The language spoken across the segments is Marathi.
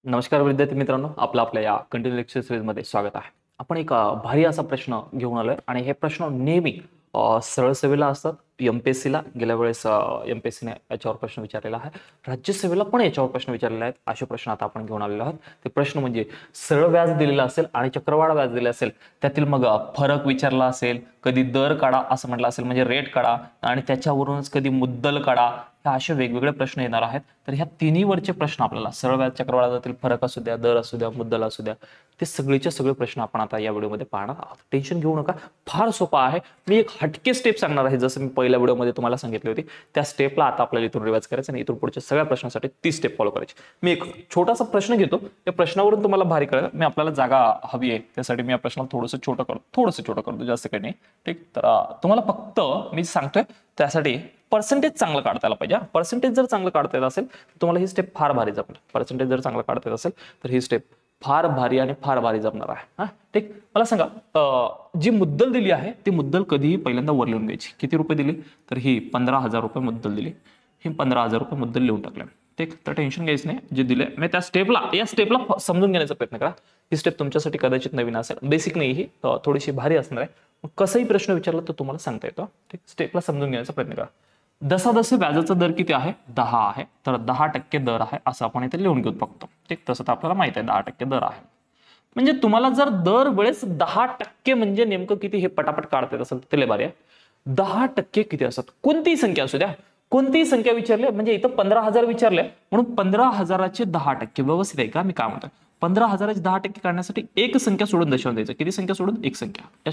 नमस्कार विद्यार्थी मित्रांनो, आपल्या या कंटिन्यू लेक्चर सिरीजमध्ये स्वागत आहे. आपण एक भारी असा प्रश्न घेऊन आलोय आणि हे प्रश्न नेहमी सरळ सेवेला असतात. एमपीएससीला गेल्या वेळेस एमपीएससीने याच्यावर प्रश्न विचारलेला आहे. राज्यसेवेला पण याच्यावर प्रश्न विचारलेला आहेत. असे प्रश्न आता आपण घेऊन आलेलो आहोत. ते प्रश्न म्हणजे सरळ व्याज दिलेला असेल आणि चक्रवाढ व्याज दिले असेल, त्यातील मग फरक विचारला असेल, कधी दर काढा असं म्हटलं असेल म्हणजे रेट काढा, आणि त्याच्यावरूनच कधी मुद्दल काढा, ह्या असे वेगवेगळे प्रश्न येणार आहेत. तर ह्या तिन्ही वरचे प्रश्न आपल्याला सरळ व्याज, चक्रवाढ व्याजातील फरक असू द्या, दर असू द्या, मुद्दल असू द्या, ते सगळेचे सगळे प्रश्न आपण आता या व्हिडिओमध्ये पाहणार आहोत. टेन्शन घेऊ नका, फार सोपा आहे. मी एक हटके स्टेप सांगणार आहे, जसं मी पहिल्या व्हिडिओमध्ये तुम्हाला सांगितली होती त्या स्टेपला आता आपल्याला इथून रिवाइज करायचं आणि इथून पुढच्या सगळ्या प्रश्नांसाठी ती स्टेप फॉलो करायची. मी एक छोटासा प्रश्न घेतो, त्या प्रश्नावरून तुम्हाला भारी कळेल. मी आपल्याला जागा हवी आहे त्यासाठी मी या प्रश्नाला थोडंसं छोटं करतो, जास्त काही नाही. ठीक, तर तुम्हाला फक्त मी सांगतोय त्यासाठी पर्सेंटेज चांगलं काढता आलं पाहिजे. पर्सेंटेज जर चांगलं काढता येत असेल तर तुम्हाला ही स्टेप फार भारी जमणार. पर्सेंटेज जर चांगलं काढता येत असेल तर ही स्टेप फार भारी आणि फार भारी जमणार आहे. हा, ठीक. मला सांगा, जी मुद्दल दिली आहे ती मुद्दल कधीही पहिल्यांदा वर लिहून घ्यायची. किती रुपये दिली? तर ही 15,000 रुपये मुद्दल दिली. ही 15,000 रुपये मुद्दल लिहून टाकले. ठीक, तर टेन्शन घ्यायचं नाही. जे दिले मी त्या स्टेपला समजून घेण्याचा प्रयत्न करा. ही स्टेप तुमच्यासाठी कदाचित नवीन असेल, बेसिक नाही, ही थोडीशी भारी असणार आहे. कसंही प्रश्न विचारला तर तुम्हाला सांगता येतो. ठीक, स्टेपला समजून घेण्याचा प्रयत्न करा. जसा व्याजाचा दर किती आहे? 10 आहे. तर 10% दर आहे असं आपण इथे लिहून घेऊ फक्त. ठीक, तसं तर आपल्याला माहित आहे 10% दर आहे. म्हणजे तुम्हाला जर दर वेळेस 10% म्हणजे नेमकं किती हे पटापट काढता येत असेल तर लय भारी आहे. 10% किती असतात? कोणतीही संख्या असू द्या, कोणतीही संख्या विचारली, म्हणजे इथं 15,000 विचारले म्हणून 15,000चे 10% व्यवस्थित आहे का? मी काय म्हणतोय, 15,000चे 10% काढण्यासाठी एक संख्या सोडून दशांश द्यायचं. किती संख्या सोडून? एक संख्या. या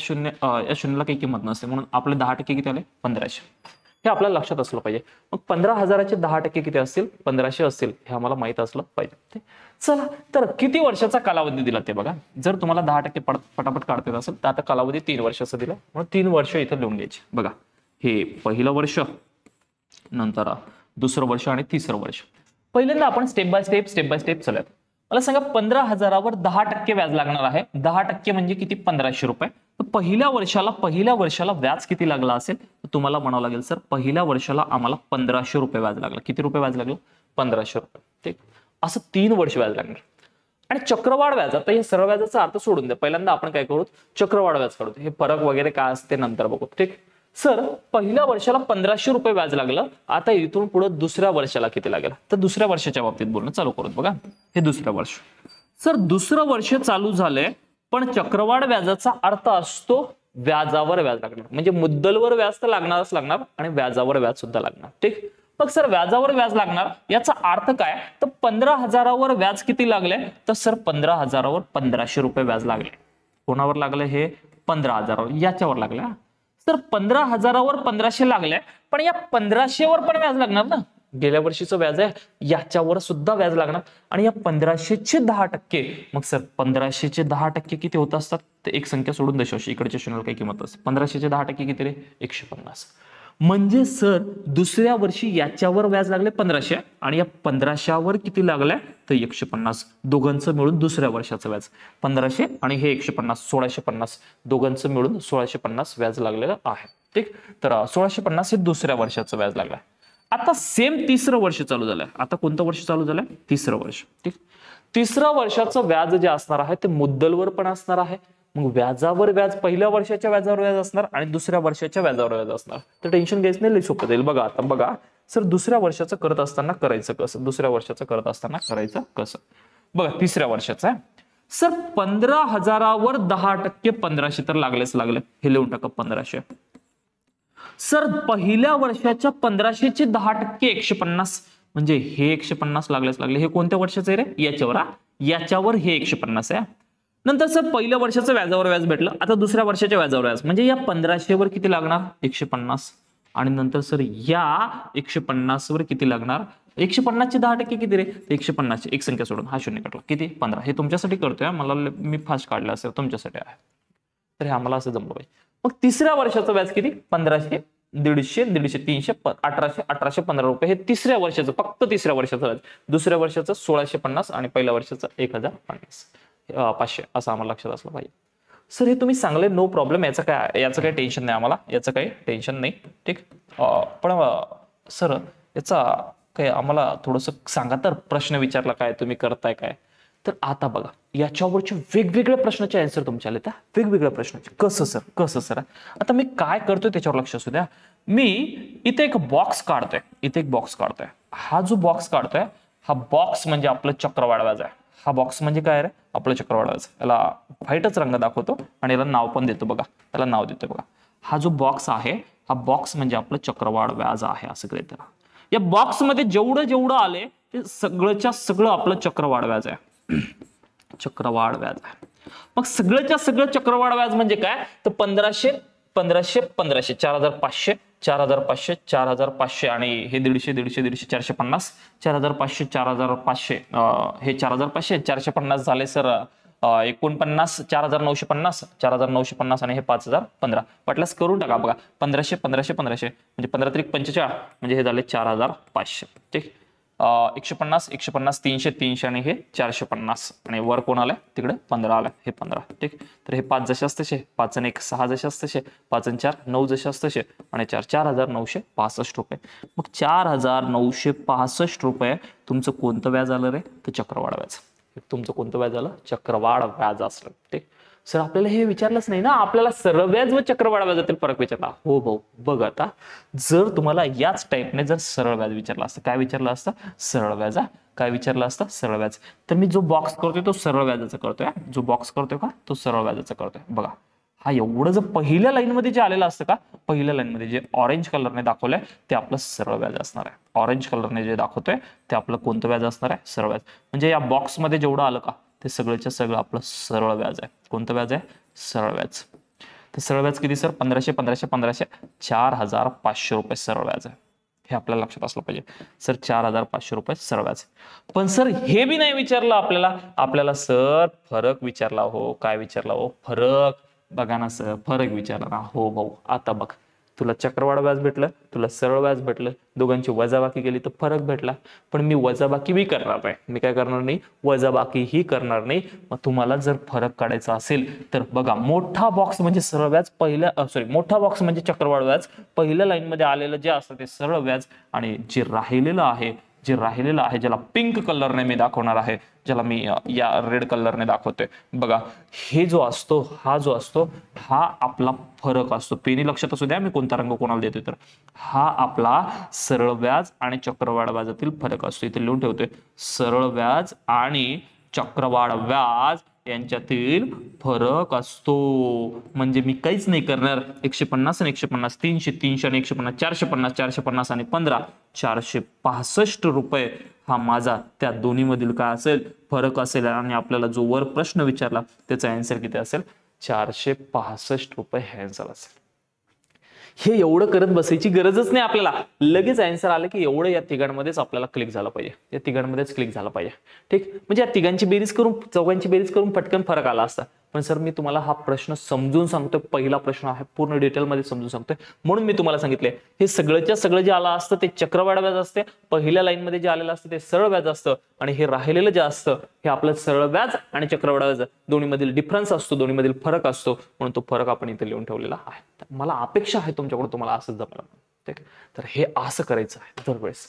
शून्याला काही किंमत नसते म्हणून आपले 10% किती आले? 1500. हे आपल्याला लक्षात असलं पाहिजे. मग 15,000चे 10% किती असतील? 1500 असतील, हे आम्हाला माहित असलं पाहिजे. चला, तर किती वर्षाचा कालावधी दिला ते बघा. जर तुम्हाला 10% पटापट काढता येत असेल तर आता कालावधी 3 वर्षाचा दिला म्हणून 3 वर्ष इथं लिहून घ्यायचे. बघा, हे पहिलं वर्ष, नंतर दुसरं वर्ष आणि तिसरं वर्ष. पहिल्यांदा आपण स्टेप बाय स्टेप चलूयात. मला सांगा, 15,000वर 10% व्याज लागणार आहे. 10% म्हणजे किती? 1500 रुपये. तर पहिल्या वर्षाला व्याज किती लागला असेल तर तुम्हाला म्हणावं लागेल, सर पहिल्या वर्षाला आम्हाला 1500 रुपये व्याज लागलं. किती रुपये व्याज लागलं? 1500 रुपये. ठीक, असं 3 वर्ष व्याज लागणार. आणि चक्रवाढ व्याज, आता हे सरळ व्याजाचा अर्थ सोडून द्या, पहिल्यांदा आपण काय करू? चक्रवाढ व्याज काढू. हे फरक वगैरे काय असते नंतर बघू. ठीक, सर पहिल्या वर्षाला 1500 रुपये व्याज लागलं. आता इथून पुढे दुसऱ्या वर्षाला किती लागेल? तर दुसऱ्या वर्षाच्या बाबतीत बोलणं चालू करू. बघा, हे दुसरं वर्ष. सर दुसरं वर्ष चालू झालंय, पण चक्रवाढ व्याजाचा अर्थ असतो व्याजावर व्याज लागणार. म्हणजे मुद्दलवर व्याज तर लागणारच लागणार आणि व्याजावर व्याज सुद्धा लागणार. ठीक, मग सर व्याजावर व्याज लागणार याचा अर्थ काय? तर 15,000वर व्याज किती लागले? तर सर 15,000वर 1500 रुपये व्याज लागले. कोणावर लागले? हे 15,000वर, याच्यावर लागले. तर 15,000वर 1500 लागले, पण या 1500वर पण व्याज लागणार ना. गेल्या वर्षीचं व्याज आहे, याच्यावर सुद्धा व्याज लागणार. आणि या 1500चे 10%, मग सर 1500चे 10% किती होत असतात? तर एक संख्या सोडून दशांश, इकडच्या शून्याला काही किंमत असते. 1500चे 10% किती रे? 150. म्हणजे सर दुसऱ्या वर्षी याच्यावर व्याज लागले 1500 आणि या 1500वर किती लागले? तर 150. दोघांचं मिळून दुसऱ्या वर्षाचं व्याज 1500 आणि हे 150, 1650. दोघांचं मिळून 1650 व्याज लागलेलं आहे. ठीक, तर 1650 हे दुसऱ्या वर्षाचं व्याज लागलं. आता सेम तिसरं वर्ष चालू झालंय. आता कोणतं वर्ष चालू झालंय? तिसरं वर्ष. ठीक, तिसऱ्या वर्षाचं व्याज जे असणार आहे ते मुद्दलवर पण असणार आहे. मग व्याजावर व्याज पहिल्या वर्षाच्या व्याजावर व्याज असणार आणि दुसऱ्या वर्षाच्या व्याजावर व्याज असणार. तर टेन्शन घ्यायचं नाही, लई सोपं जाईल. बघा, आता बघा सर दुसऱ्या वर्षाचं करत असताना करायचं कसं? दुसऱ्या वर्षाचं करत असताना करायचं कसं? बघा, तिसऱ्या वर्षाचं आहे. सर 15,000वर 10% 1500 तर लागले. हे लिहून टाका 1500. सर पहिल्या वर्षाच्या 1500चे 10% 150, म्हणजे हे 150 लागले. हे कोणत्या वर्षाचं आहे रे? याच्यावर हे 150 आहे. नंतर सर पहिल्या वर्षाचं व्याजावर व्याज भेटलं. आता दुसऱ्या वर्षाच्या व्याजावर व्याज, म्हणजे या 1500वर किती लागणार? 150. आणि नंतर सर या 150वर किती लागणार? 150चे 10% किती रे? 150चे एक संख्या सोडून हा शून्य कटला. किती? 15. हे तुमच्यासाठी करतोय, मला मी फास्ट काढलं असेल, तुमच्यासाठी आहे. तर हे आम्हाला असं जमलं पाहिजे. मग तिसऱ्या वर्षाचं व्याज किती? 1500, 150, 300, 1815 रुपये. हे तिसऱ्या वर्षाचं, फक्त तिसऱ्या वर्षाचं व्याज. दुसऱ्या वर्षाचं 1650 आणि पहिल्या वर्षाचं 1050, 500 असं आम्हाला लक्षात असलं पाहिजे. सर हे तुम्ही सांगले, नो प्रॉब्लेम. याचं काही टेन्शन नाही आम्हाला, याचं काही टेन्शन नाही. ठीक, पण सर याचा काय आम्हाला थोडंसं सांगा तर, प्रश्न विचारला काय, तुम्ही करताय काय? तर आता बघा याच्यावरचे वेगवेगळ्या प्रश्नाचे आन्सर तुमचे आले त्या वेगवेगळ्या प्रश्नाचे. कसं सर आता मी काय करतोय त्याच्यावर लक्ष असू द्या. मी इथे एक बॉक्स काढतोय. हा जो बॉक्स काढतोय हा बॉक्स म्हणजे आपलं चक्रवाढ व्याज आहे. हा बॉक्स म्हणजे काय रे आपलं चक्रवाढ व्याज. याला व्हाईटच रंग दाखवतो आणि याला नाव पण देतो बघा. त्याला नाव देतो बघा. हा जो बॉक्स आहे हा बॉक्स म्हणजे आपलं चक्रवाढ व्याज आहे असं गृहीत धरा. या बॉक्स मध्ये जेवढं आले ते सगळंच्या सगळं आपलं चक्रवाढ व्याज आहे. चक्रवाढ व्याज आहे. मग सगळंच्या सगळं चक्रवाढ व्याज म्हणजे काय तर 1500 1500 1500 4500 4500 4500 आणि हे 150 150 450 4500 4500 हे 4500 450 झाले सर 49 4950 4950 आणि हे 5015 वाटल्यास करून टाका बघा 1500 1500 1500 म्हणजे 15 त्रिक 45 म्हणजे हे झाले 4500. ठीक 150 150 300 300 आणि हे 450 आणि वर कोण आलंय तिकडे 15 आलाय हे 15. ठीक तर हे 5 जसे असते 5 आणि 1 6 जसे असते 5 आणि 4 9 जसे असते आणि 4 4965 रुपये. मग 4965 रुपये तुमचं कोणतं व्याज आलं रे तर चक्रवाढ व्याज. तुमचं कोणतं व्याज आलं चक्रवाढ व्याज असलं. ठीक सर आपल्याला हे विचारलंच नाही ना आपल्याला सरळ व्याज व चक्रवाढ व्याजातील फरक विचारला. हो भाऊ बघ आता जर तुम्हाला याच टाईपने जर सरळ व्याज विचारला असतं काय विचारलं असतं सरळ व्याज काय विचारलं असतं सरळ व्याज. तर मी जो बॉक्स करतोय तो सरळ व्याजाचा करतोय. जो बॉक्स करतोय का तो सरळ व्याजाचा करतोय. बघा हा एवढं जर पहिल्या लाईन मध्ये जे आलेलं असतं का पहिल्या लाईन मध्ये जे ऑरेंज कलरने दाखवलंय ते आपलं सरळ व्याज असणार आहे. ऑरेंज कलरने जे दाखवतोय ते आपलं कोणतं व्याज असणार आहे सरळ व्याज. म्हणजे या बॉक्स मध्ये जेवढं आलं का ते सगळंच्या सगळं आपलं सरळ व्याज आहे. कोणतं व्याज आहे सरळ व्याज. तर सरळ व्याज किती सर 1500 1500 1500 4500 रुपये सरळ व्याज आहे. हे आपल्याला लक्षात असलं पाहिजे. सर 4500 रुपये सरळ व्याज. पण सर हे बी नाही विचारलं आपल्याला सर फरक विचारला हो. काय विचारला हो फरक. बघा ना सर फरक विचारला ना. हो भाऊ आता बघ तुला चक्रवाढ व्याज भेटलं तुला सरळ व्याज भेटलं दोघांची वजाबाकी केली तर फरक भेटला. पण मी वजाबाकी बी करणार नाही. मी काय करणार नाही वजाबाकी ही करणार नाही. मग तुम्हाला जर फरक काढायचा असेल तर बघा मोठा बॉक्स म्हणजे सरळ व्याज मोठा बॉक्स म्हणजे चक्रवाढ व्याज पहिल्या लाईन मध्ये आलेलं जे असतं ते सरळ व्याज आणि जे राहिलेलं आहे ज्याला पिंक कलरने मी दाखवणार आहे ज्याला मी या रेड कलरने दाखवतोय बघा हे जो असतो हा आपला फरक असतो. पेनी लक्षात असू द्या मी कोणता रंग कोणाला देतोय तर हा आपला सरळ व्याज आणि चक्रवाढ व्याजातील फरक असतो. इथे लिहून ठेवतोय सरळ व्याज आणि चक्रवाढ व्याज यांच्यातील फरक असतो. म्हणजे मी काहीच नाही करणार 150 आणि 150 300 300 आणि 150 450 450 आणि 15 465 रुपये हा माझा त्या दोन्ही मधील काय असेल फरक असेल. आणि आपल्याला जो वर प्रश्न विचारला त्याचा आन्सर किती असेल 465 रुपये हे आन्सर असेल. हे एवढं करत बसायची गरजच नाही आपल्याला. लगेच आन्सर आलं की एवढं या तिघांमध्येच आपल्याला क्लिक झालं पाहिजे. या तिघांमध्येच क्लिक झालं पाहिजे. ठीक म्हणजे या तिघांची बेरीज करून चौघांची बेरीज करून पटकन फरक आला असता. पण सर मी तुम्हाला हा प्रश्न समजून सांगतोय. पहिला प्रश्न आहे पूर्ण डिटेलमध्ये समजून सांगतोय म्हणून मी तुम्हाला सांगितले हे सगळंच्या सगळं जे आलं असतं ते चक्रवाढ व्याज असते. पहिल्या लाईन मध्ये जे आलेलं असतं ते सरळ व्याज असतं आणि हे राहिलेलं जे असतं हे आपलं सरळ व्याज आणि चक्रवाढ व्याज दोन्ही मधील डिफरन्स असतो दोन्ही मधील फरक असतो. म्हणून तो फरक आपण इथे लिहून ठेवलेला आहे. मला अपेक्षा आहे तुमच्याकडून तुम्हाला असंच जमलं. ठीक तर हे असं करायचं आहे दरवेळेस.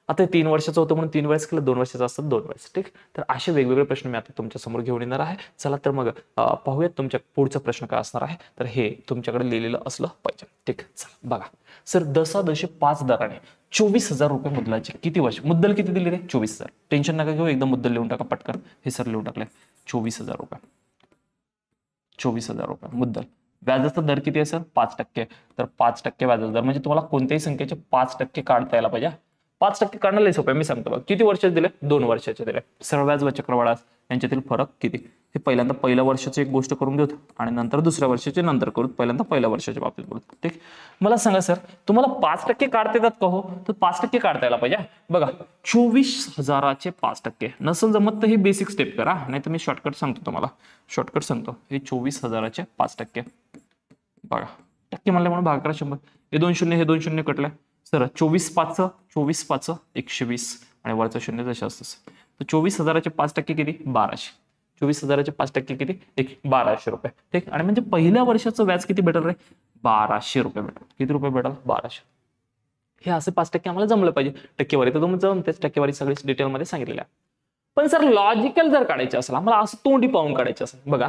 आता 3 वर्षाचं होतं म्हणून 3 वेळेस केलं 2 वर्षाचं असतात 2 वेळेस. ठीक तर असे वेगवेगळे प्रश्न मी आता तुमच्या समोर घेऊन येणार आहे. चला तर मग पाहूयात तुमच्या पुढचा प्रश्न काय असणार आहे. तर हे तुमच्याकडे लिहिलेलं असलं पाहिजे. ठीक चला बघा सर 10.5 दराने 24,000 रुपये मुद्दलाचे किती वर्ष मुद्दल किती दिली रे 24,000. टेन्शन नका घेऊ एकदम मुद्दल लिहून टाका पटकन. हे सर लिहून टाकले 24,000 रुपये 24,000 रुपये मुद्दल. व्याजाचा दर किती आहे सर 5%. तर 5% व्याजाचा दर म्हणजे तुम्हाला कोणत्याही संख्येचे 5% काढता यायला पाहिजे. 5% काढणं लय सोपं आहे. मी सांगतो बघा किती वर्षाचे दिले 2 वर्षाचे दिले. सरळ व्याज व चक्रवाढ व्याज यांच्यातील फरक किती. हे पहिल्यांदा पहिल्या वर्षाची एक गोष्ट करून घेऊ आणि नंतर दुसऱ्या वर्षाची नंतर करू. पहिल्यांदा पहिल्या वर्षाच्या बाबतीत बोलू. ठीक मला सांगा सर तुम्हाला 5% काढता येतात का हो तर 5% काढता यायला पाहिजे. बघा 24,000चे 5% नसेल जमत तर ही बेसिक स्टेप करा नाही तर मी शॉर्टकट सांगतो तुम्हाला. शॉर्टकट सांगतो हे 24,000चे 5% बघा टक्के म्हणलं म्हणून भाग करा 100. हे 2 शून्य कटले सर 24 5 120 आणि वरचं शून्य जसं असतं. तर 24,000चे 5% किती 1200. 24,000चे 5% किती 1200 रुपये. ठीक आणि म्हणजे पहिल्या वर्षाचं व्याज किती भेटल रे 1200 रुपये भेटल. किती रुपये भेटल 1200. हे असे 5% आम्हाला जमलं पाहिजे. टक्केवारी तर तुमचं जमतेच टक्केवारी सगळी डिटेलमध्ये सांगितलेल्या. पण सर लॉजिकल जर काढायचे असेल, आम्हाला असं तोंडी पाहून काढायचे असेल, बघा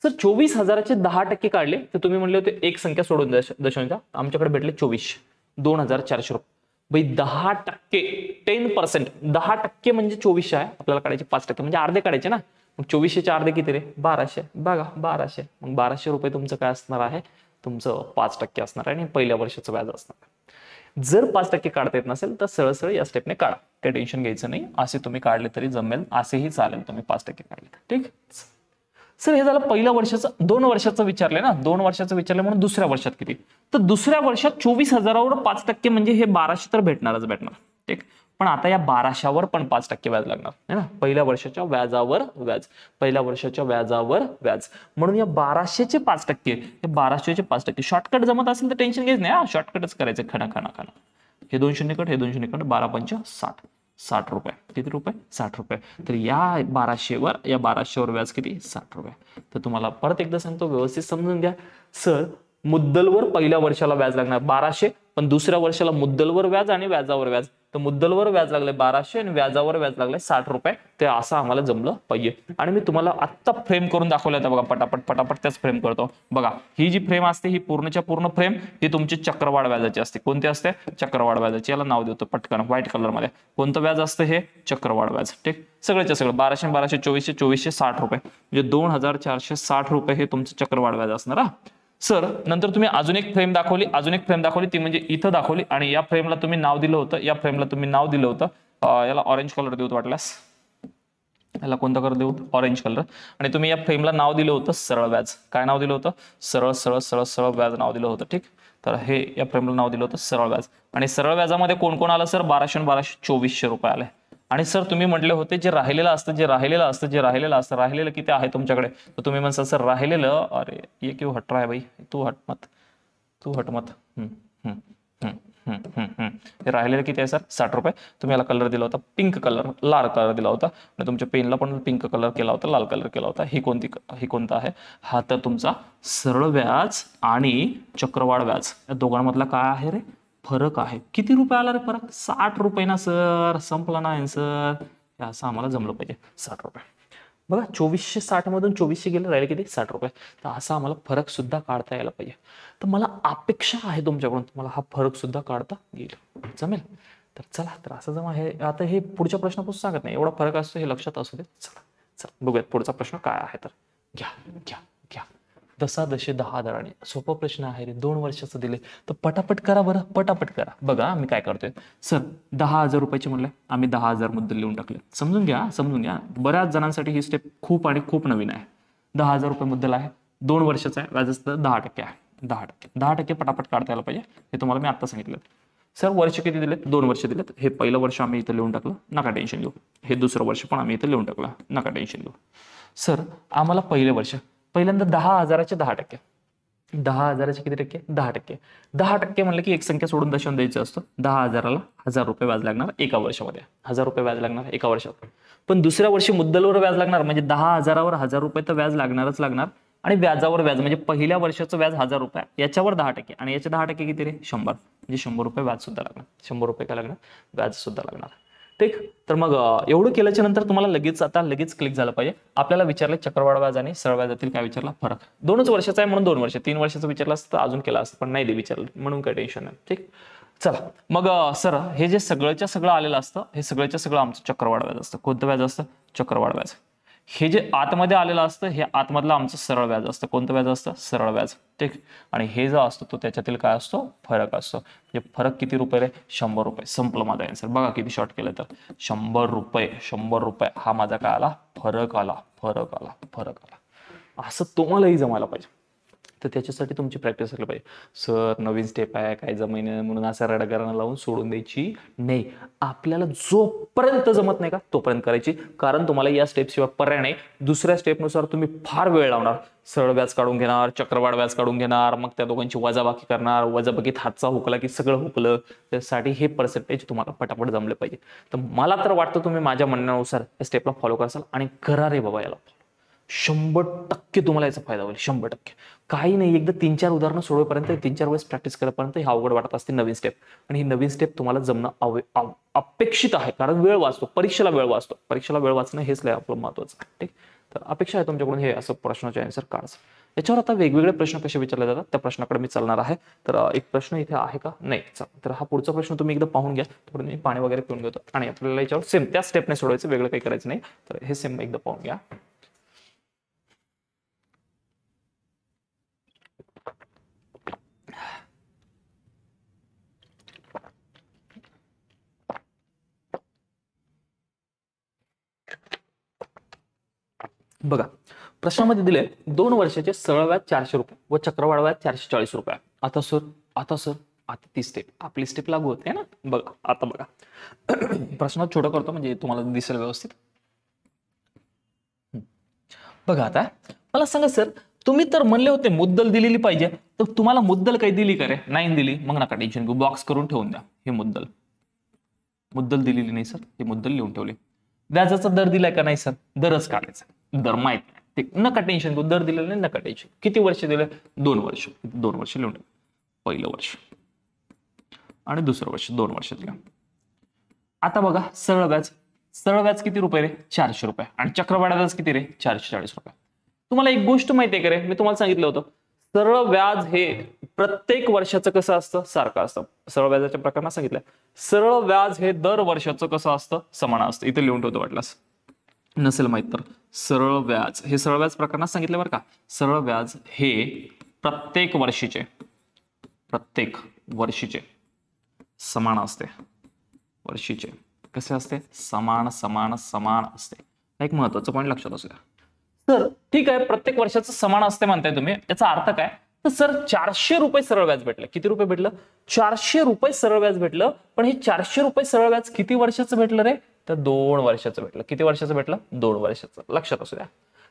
सर 24,000चे 10% काढले तर तुम्ही म्हणले होते एक संख्या सोडून दशांशा, आमच्याकडे भेटले 24, 2,400 रुपये. भाई 10%, 10%, 10% म्हणजे 2400 आहे, आपल्याला काढायचे 5% म्हणजे अर्धे काढायचे ना. मग 2400चे अर्धे किती रे? 1200. बघा 1200, मग 1200 रुपये तुमचं काय असणार आहे? तुमचं 5% असणार आहे आणि पहिल्या वर्षाचं व्याज असणार आहे. जर 5% काढता येत नसेल तर सरळ सरळ या स्टेपने काढा, काही टेन्शन घ्यायचं नाही. असे तुम्ही काढले तरी जमेल, असेही चालेल तुम्ही 5% काढले. ठीक. सर हे झालं पहिल्या वर्षाचं. 2 वर्षाचं विचारले ना, 2 वर्षाचं विचारले म्हणून दुसऱ्या वर्षात किती? तर दुसऱ्या वर्षात 24,000वर 5% म्हणजे हे 1200 तर भेटणारच भेटणार. ठीक. पण आता या 1200वर पण 5% व्याज लागणार है ना, पहिल्या वर्षाच्या व्याजावर व्याज, पहिल्या वर्षाच्या व्याजावर व्याज. म्हणून या 1200चे 5%, हे 1200चे 5%. शॉर्टकट जमत असेल तर टेन्शन घ्यायचं नाही, शॉर्टकटच करायचं. खणा हे 2 शून्य कट, हे 2 शून्य कट, 12 पंच 60, 60 रुपये. किती रुपये? 60 रुपये. तर या 1200वर व्याज किती? 60 रुपये. तर तुम्हाला परत एकदा सांगतो, व्यवस्थित समजून घ्या. सर मुद्दलवर पहिल्या वर्षाला व्याज लागणार 1200, पण दुसऱ्या वर्षाला मुद्दलवर व्याज आणि व्याजावर व्याज. तर मुद्दलवर व्याज लागले 1200 आणि व्याजावर व्याज लागले 60 रुपये. ते असं आम्हाला जमलं पाहिजे. आणि मी तुम्हाला आत्ता फ्रेम करून दाखवलं होतं बघा, पटापट त्याच फ्रेम करतो. बघा ही जी फ्रेम असते ही पूर्णच्या पूर्ण फ्रेम ही तुमची चक्रवाढ व्याजाची असते. कोणती असते? चक्रवाढ व्याजाची. याला नाव देतो पटकन व्हाईट कलर मध्ये. कोणतं व्याज असतं? हे चक्रवाढ व्याज. ठीक. सगळ्याच्या सगळं 1200, 1200, 2400, 2400, 60 रुपये म्हणजे 2,460 रुपये हे तुमचं चक्रवाढ व्याज असणार. हा सर नंतर तुम्ही अजून एक फ्रेम दाखवली, ती म्हणजे इथं दाखवली. आणि या फ्रेमला तुम्ही नाव दिलं होतं, याला ऑरेंज कलर देऊ वाटल्यास, याला कोणता कलर देऊ? Orange colour. आणि तुम्ही या फ्रेमला नाव दिलं होतं सरळ व्याज. काय नाव दिलं होतं? सरळ व्याज नाव दिलं होतं. ठीक. तर हे या फ्रेमला नाव दिलं होतं सरळ व्याज. आणि सरळ व्याजामध्ये कोण कोण आलं सर? 1200 आणि 1200, 2400 रुपये आले. आणि सर तुम्ही म्हटले होते जे राहिलेलं असतं, राहिलेलं किती आहे तुमच्याकडे? तर तुम्ही म्हणता सर राहिलेलं, अरे ये क्यों हट रहा है भाई, तू हट मत. हे राहिलेलं किती आहे सर? 60 रुपये. तुम्ही याला कलर दिला होता पिंक कलर, लाल कलर दिला होता. आणि तुमच्या पेनला पण पिंक कलर केला होता, लाल कलर केला होता. ही कोणता आहे? हा तर तुमचा सरळ व्याज आणि चक्रवाढ व्याज या दोघांमधला काय आहे रे? फरक आहे. किती रुपये आला रे फरक? 60 रुपये ना सर. संपला ना आन्सर. असं आम्हाला जमलं पाहिजे. 60 रुपये. बघा 2460 मधून 2400 गेले, राहिले किती? 60 रुपये. तर असा आम्हाला फरक सुद्धा काढता यायला पाहिजे. तर मला अपेक्षा आहे तुमच्याकडून तुम्हाला हा फरक सुद्धा काढता येईल. जमेल? तर चला, तर असं जमा. हे आता हे पुढच्या प्रश्नापासून सांगत नाही, एवढा फरक असतो हे लक्षात असू दे. चला बघूयात पुढचा प्रश्न काय आहे. तर घ्या. दसा दशे 10 दराने. सोपा प्रश्न आहे रे, 2 वर्षाचं दिले. तर पटापट करा बरं, पटापट करा. बघा आम्ही काय करतोय. सर 10,000 रुपयाचे म्हणले, आम्ही 10,000 मुद्दल लिहून टाकले. समजून घ्या. बऱ्याच जणांसाठी ही स्टेप खूप नवीन आहे. 10,000 रुपये मुद्दल आहे, 2 वर्षाचा आहे, व्याज 10% आहे. 10% पटापट काढता यायला पाहिजे. हे तुम्हाला मी आता सांगितलं. सर वर्ष किती दिलेत? 2 वर्ष दिलेत. हे पहिलं वर्ष आम्ही इथं लिहून टाकलं, नका टेन्शन घेऊ. हे दुसरं वर्ष पण आम्ही इथं लिहून टाकलं, नका टेन्शन घेऊ. सर आम्हाला पहिल्यांदा 10,000चे 10%. 10,000चे किती टक्के? 10%. 10% म्हणलं की एक संख्या सोडून दशांश द्यायचं असतं. 10,000ला 1,000 रुपये व्याज लागणार एका वर्षामध्ये. 1,000 रुपये व्याज लागणार एका वर्षात. पण दुसऱ्या वर्षी मुद्दलवर व्याज लागणार, म्हणजे 10,000वर 1,000 रुपये तर व्याज लागणारच लागणार. आणि व्याजावर व्याज म्हणजे पहिल्या वर्षाचं व्याज 1,000 रुपये, याच्यावर 10%. आणि याचे 10% किती रे? 100. म्हणजे 100 रुपये व्याज सुद्धा लागणार. 100 रुपये काय लागणार? व्याज सुद्धा लागणार. ठीक. तर मग एवढं केल्याच्या नंतर तुम्हाला लगेच क्लिक झालं पाहिजे. आपल्याला विचारलं चक्रवाढ व्याज आणि सरळ व्याजातील काय विचारला? फरक. 2च वर्षाचा आहे म्हणून 2 वर्ष. 3 वर्षाचं विचारलं असतं अजून केलं असतं, पण नाही विचारलं म्हणून काय टेन्शन नाही. ठीक. चला मग सर हे जे सगळंच्या सगळं आलेलं असतं, हे सगळ्याच्या सगळं आमचं चक्रवाढ व्याज असतं. कोणतं व्याज असतं? चक्रवाढ व्याज. हे जे आतमध्ये आलेलं असतं हे आतमधलं आमचं सरळ व्याज असतं. कोणतं व्याज असतं? सरळ व्याज. ठीक. आणि हे जो असतो तो त्याच्यातील काय असतो? फरक असतो. म्हणजे फरक किती रुपये रे? 100 रुपये. संपलं माझा आन्सर. बघा किती शॉर्ट केलं तर 100 रुपये हा माझा काय आला? फरक आला. असं तुम्हालाही जमायला पाहिजे. तर त्याच्यासाठी तुमची प्रॅक्टिस असली पाहिजे. सर नवीन स्टेप आहे, काय जमायनं म्हणून असं रडगारांना लावून सोडून द्यायची नाही. आपल्याला जोपर्यंत जमत नाही का तोपर्यंत करायची. कारण तुम्हाला या स्टेपशिवाय पर्याय नाही. दुसऱ्या स्टेपनुसार तुम्ही फार वेळ लावणार. सरळ व्याज काढून घेणार, चक्रवाढ व्याज काढून घेणार, मग त्या दोघांची वजाबाकी करणार. वजाबाकीत हातचा हुकला की सगळं हुकलं. त्यासाठी हे पर्सेंटेज तुम्हाला पटापट जमले पाहिजे. तर मला तर वाटतं तुम्ही माझ्या म्हणण्यानुसार या स्टेपला फॉलो कराल आणि करा रे बाबा याला. 100% तुम्हाला याचा फायदा होईल, 100%. काही नाही, एकदा 3-4 उदाहरणं सोडवेपर्यंत, 3-4 वेळेस प्रॅक्टिस करेपर्यंत ही अवघड वाटत असते नवीन स्टेप. आणि ही नवीन स्टेप तुम्हाला जमणं अपेक्षित आहे, कारण वेळ वाचतो, परीक्षेला वेळ वाचतो. परीक्षेला वेळ वाचणं हेच आपलं महत्वाचं आहे. ठीक, तर अपेक्षा आहे तुमच्याकडून हे असं प्रश्नाचे आन्सर काढायचं. याच्यावर आता वेगवेगळे प्रश्न कसे विचारले जातात त्या प्रश्नाकडे मी चालणार आहे. तर एक प्रश्न इथे आहे का, नाही. तर हा पुढचा प्रश्न तुम्ही एकदा पाहून घ्या. थोडं मी पाणी वगैरे पिऊन घेतो आणि आपल्याला याच्यावर सेम त्या स्टेपने सोडवायचं, वेगळं काही करायचं नाही. तर हे सेम एकदा पाहून घ्या. बघा, प्रश्नामध्ये दिले 2 वर्षाचे सरळ व्याज 400 रुपये व चक्रवाढ व्याज 440 रुपये. आता सर आता ती स्टेप, आपली स्टेप लागू होते ना. बघा आता बघा, प्रश्न छोटा करतो म्हणजे तुम्हाला दिसेल व्यवस्थित. बघा आता मला सांगा सर, तुम्ही तर म्हणले होते मुद्दल दिलेली पाहिजे, तर तुम्हाला मुद्दल काही दिली का रे? नाही दिली, मग नका टेन्शन घेऊ, बॉक्स करून ठेवून द्या. हे मुद्दल दिलेली नाही सर, हे मुद्दल लिहून ठेवले. व्याजाचा दर दिलाय का नाही सर? दरच काढायचा, दर माहित नाही ते, नका टेन्शन घेऊ. दर दिलेला नाही, नका टेन्शन. किती वर्ष दिले? 2 वर्ष. 2 वर्ष लिहून ठेव. पहिलं वर्ष आणि दुसरं वर्ष, 2 वर्ष दिलं. आता बघा, सरळ व्याज किती रुपये रे? 400 रुपये. आणि चक्रवाढ व्याज किती रे? 440 रुपये. तुम्हाला एक गोष्ट माहिती आहे का रे, मी तुम्हाला सांगितलं होतं, सरळ व्याज हे प्रत्येक वर्षाचं कसं असतं? सारखं असतं. सरळ व्याजाच्या प्रकारात सांगितलं, सरळ व्याज हे दर वर्षाचं कसं असतं? समान असतं. इथे लिहून ठेवतो वाटल्यास, नसेल माहित तर. सरळ व्याज हे सरळ व्याज प्रकरणात सांगितलं बरं का. सरळ व्याज हे प्रत्येक वर्षीचे समान असते. वर्षीचे कसे असते? समान असते. एक महत्वाचं पॉईंट लक्षात असू द्या. तर ठीक आहे, प्रत्येक वर्षाचं समान असते म्हणताय तुम्ही, याचा अर्थ काय? तर सर 400 रुपये सरळ व्याज भेटलं. किती रुपये भेटलं? 400 रुपये सरळ व्याज भेटलं. पण हे 400 रुपये सरळ व्याज किती वर्षाचं भेटलं रे? तर 2 वर्षाचं भेटलं. किती वर्षाचं भेटलं? 2 वर्षाचं. लक्षात असू द्या.